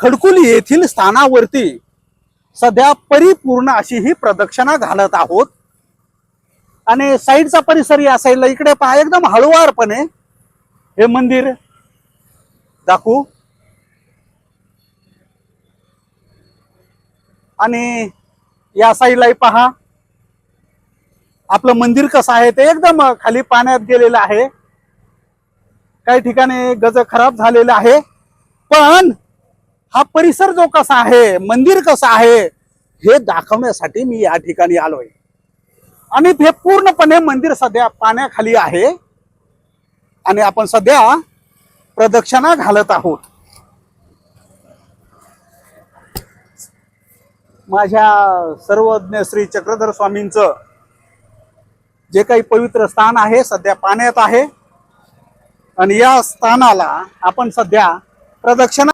खडकुली येथील स्थानावरती सध्या परिपूर्ण अशी ही प्रदक्षिणा घालत आहोत। आणि साईडचा परिसर या साईडला इकडे पहा, एकदम हळुवारपणे हे मंदिर दाखवू। आणि या साईडलाही पहा आपलं मंदिर कसं आहे ते एकदम खाली पाण्यात गेलेलं आहे। काही ठिकाणी गज खराब झालेला आहे, पण हा परिसर जो कसा आहे, मंदिर कसं आहे हे दाखवण्यासाठी मी या ठिकाणी आलोय। आणि हे पूर्णपणे मंदिर सध्या पाण्याखाली आहे आणि आपण सध्या प्रदक्षिणा घालत आहोत। माझ्या सर्वज्ञ श्री चक्रधर स्वामींचं जे काही पवित्र स्थान आहे सध्या पाण्यात आहे आणि या स्थानाला आपण सध्या प्रदक्षिणा